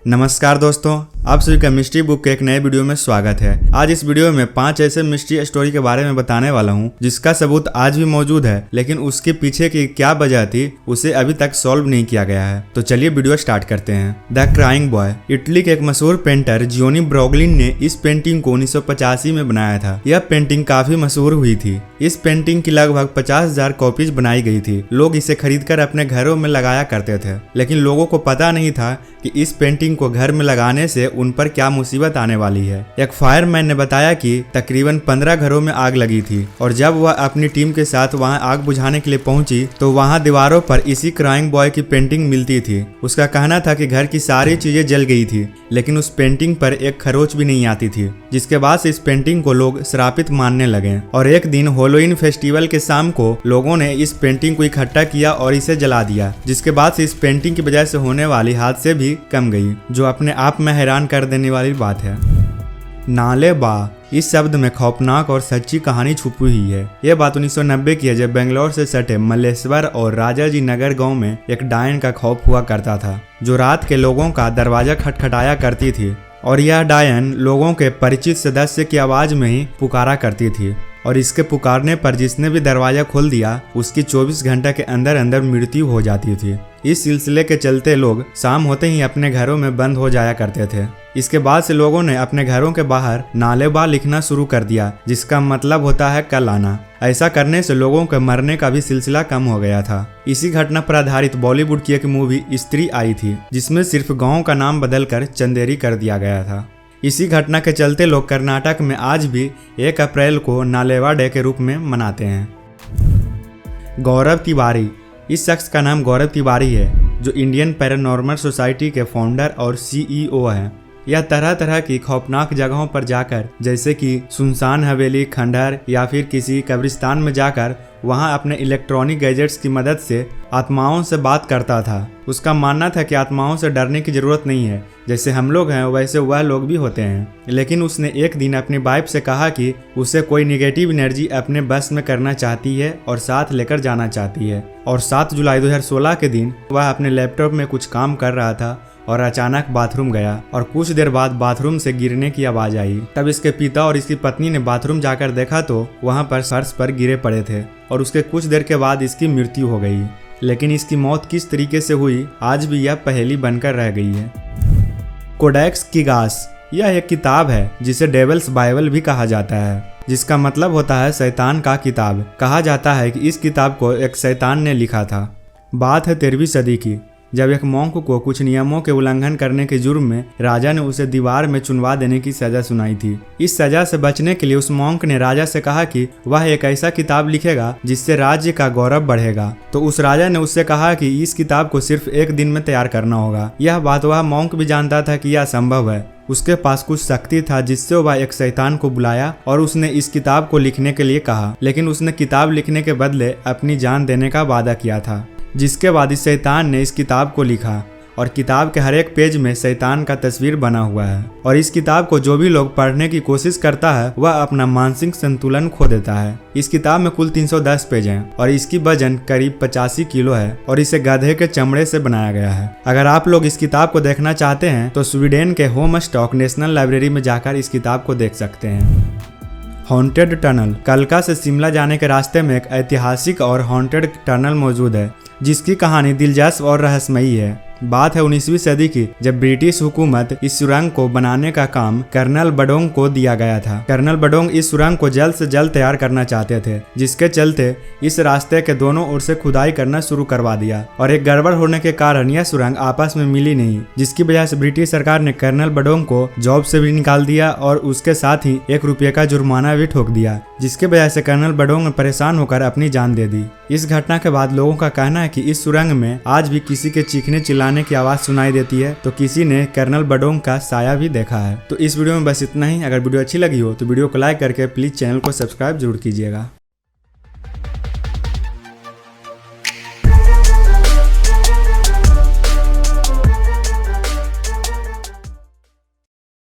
नमस्कार दोस्तों, आप सभी का मिस्ट्री बुक के एक नए वीडियो में स्वागत है। आज इस वीडियो में 5 ऐसे मिस्ट्री स्टोरी के बारे में बताने वाला हूं जिसका सबूत आज भी मौजूद है, लेकिन उसके पीछे की क्या वजह थी उसे अभी तक सॉल्व नहीं किया गया है। तो चलिए वीडियो स्टार्ट करते हैं। The crying boy. इटली के एक मशहूर पेंटर जियोनी ब्रोगलिन ने इस पेंटिंग को 1985 में बनाया था। यह पेंटिंग काफी मशहूर हुई थी। इस पेंटिंग की लगभग 50,000 कॉपीज बनाई गई थी। लोग इसे खरीदकर अपने घरों में लगाया करते थे, लेकिन लोगों को पता नहीं था कि इस पेंटिंग को घर में लगाने से उन पर क्या मुसीबत आने वाली है। एक फायरमैन ने बताया कि तकरीबन 15 घरों में आग लगी थी और जब वह अपनी टीम के साथ वहां आग बुझाने के लिए पहुंची तो वहां दीवारों पर इसी क्राइंग बॉय की पेंटिंग मिलती थी। उसका कहना था कि घर की सारी चीजें जल गई थी, लेकिन उस पेंटिंग पर एक खरोच भी नहीं आती थी, जिसके बाद से इस पेंटिंग को लोग श्रापित मानने लगे। और एक दिन हेलोवीन फेस्टिवल के शाम को लोगों ने इस पेंटिंग को इकट्ठा किया और इसे जला दिया, जिसके बाद से इस पेंटिंग की वजह से होने वाली हादसे भी कम गई, जो अपने आप में हैरान कर देने वाली बात है। नाले बा। इस शब्द में खौफनाक और सच्ची कहानी छुपी हुई है। यह बात 1990 की है, जब बेंगलोर से सटे मल्लेश्वर और राजाजी नगर गांव में एक डायन का खौफ हुआ करता था, जो रात के लोगों का दरवाजा खटखटाया करती थी। और यह डायन लोगों के परिचित सदस्य की आवाज में ही पुकारा करती थी, और इसके पुकारने पर जिसने भी दरवाजा खोल दिया उसकी 24 घंटे के अंदर अंदर मृत्यु हो जाती थी। इस सिलसिले के चलते लोग शाम होते ही अपने घरों में बंद हो जाया करते थे। इसके बाद से लोगों ने अपने घरों के बाहर नालेबा लिखना शुरू कर दिया, जिसका मतलब होता है कल आना। ऐसा करने से लोगों के मरने का भी सिलसिला कम हो गया था। इसी घटना पर आधारित बॉलीवुड की एक मूवी स्त्री आई थी, जिसमें सिर्फ गाँव का नाम बदलकर चंदेरी कर दिया गया था। इसी घटना के चलते लोग कर्नाटक में आज भी 1 अप्रैल को नालेवा डे के रूप में मनाते हैं। गौरव तिवारी। इस शख्स का नाम गौरव तिवारी है, जो इंडियन पैरानॉर्मल सोसाइटी के फाउंडर और CEO हैं। यह तरह तरह की खौफनाक जगहों पर जाकर, जैसे कि सुनसान हवेली, खंडहर या फिर किसी कब्रिस्तान में जाकर वहां अपने इलेक्ट्रॉनिक गैजेट्स की मदद से आत्माओं से बात करता था। उसका मानना था कि आत्माओं से डरने की जरूरत नहीं है, जैसे हम लोग हैं वैसे वह लोग भी होते हैं। लेकिन उसने एक दिन अपनी वाइफ से कहा कि उसे कोई निगेटिव एनर्जी अपने बस में करना चाहती है और साथ लेकर जाना चाहती है। और 7 जुलाई 2016 के दिन वह अपने लैपटॉप में कुछ काम कर रहा था और अचानक बाथरूम गया, और कुछ देर बाद बाथरूम से गिरने की आवाज आई। तब इसके पिता और इसकी पत्नी ने बाथरूम जाकर देखा तो वहां पर फर्श पर गिरे पड़े थे, और उसके कुछ देर के बाद इसकी मृत्यु हो गई। लेकिन इसकी मौत किस तरीके से हुई आज भी यह पहेली बनकर रह गई है। कोडेक्स कीगास। यह एक किताब है जिसे डेविल्स बाइबल भी कहा जाता है, जिसका मतलब होता है शैतान का किताब। कहा जाता है कि इस किताब को एक शैतान ने लिखा था। बात है 13वीं सदी की, जब एक मॉन्क को कुछ नियमों के उल्लंघन करने के जुर्म में राजा ने उसे दीवार में चुनवा देने की सजा सुनाई थी। इस सजा से बचने के लिए उस मॉन्क ने राजा से कहा कि वह एक ऐसा किताब लिखेगा जिससे राज्य का गौरव बढ़ेगा। तो उस राजा ने उससे कहा कि इस किताब को सिर्फ 1 दिन में तैयार करना होगा। यह बात वह मॉन्क भी जानता था कि यह असंभव है। उसके पास कुछ शक्ति था जिससे वह एक शैतान को बुलाया और उसने इस किताब को लिखने के लिए कहा, लेकिन उसने किताब लिखने के बदले अपनी जान देने का वादा किया था। जिसके बाद इस शैतान ने इस किताब को लिखा, और किताब के हर एक पेज में शैतान का तस्वीर बना हुआ है। और इस किताब को जो भी लोग पढ़ने की कोशिश करता है वह अपना मानसिक संतुलन खो देता है। इस किताब में कुल 310 पेज हैं और इसकी वजन करीब 85 किलो है, और इसे गधे के चमड़े से बनाया गया है। अगर आप लोग इस किताब को देखना चाहते हैं तो स्वीडन के होम स्टॉक नेशनल लाइब्रेरी में जाकर इस किताब को देख सकते हैं। Haunted tunnel. कलका से शिमला जाने के रास्ते में एक ऐतिहासिक और हॉन्टेड टनल मौजूद है, जिसकी कहानी दिलचस्प और रहस्यमयी है। बात है 19वीं सदी की, जब ब्रिटिश हुकूमत इस सुरंग को बनाने का काम कर्नल बडोंग को दिया गया था। कर्नल बडोंग इस सुरंग को जल्द से जल्द तैयार करना चाहते थे, जिसके चलते इस रास्ते के दोनों ओर से खुदाई करना शुरू करवा दिया, और एक गड़बड़ होने के कारण यह सुरंग आपस में मिली नहीं, जिसकी वजह से ब्रिटिश सरकार ने कर्नल बडोंग को जॉब से भी निकाल दिया और उसके साथ ही 1 रुपये का जुर्माना भी ठोक दिया, जिसकी वजह से कर्नल बडोंग ने परेशान होकर अपनी जान दे दी। इस घटना के बाद लोगों का कहना है कि इस सुरंग में आज भी किसी के चीखने चिल्लाने की आवाज सुनाई देती है, तो किसी ने कर्नल बडोंग का साया भी देखा है। तो इस वीडियो में बस इतना ही। अगर वीडियो अच्छी लगी हो तो वीडियो को लाइक करके प्लीज चैनल को सब्सक्राइब जरूर कीजिएगा।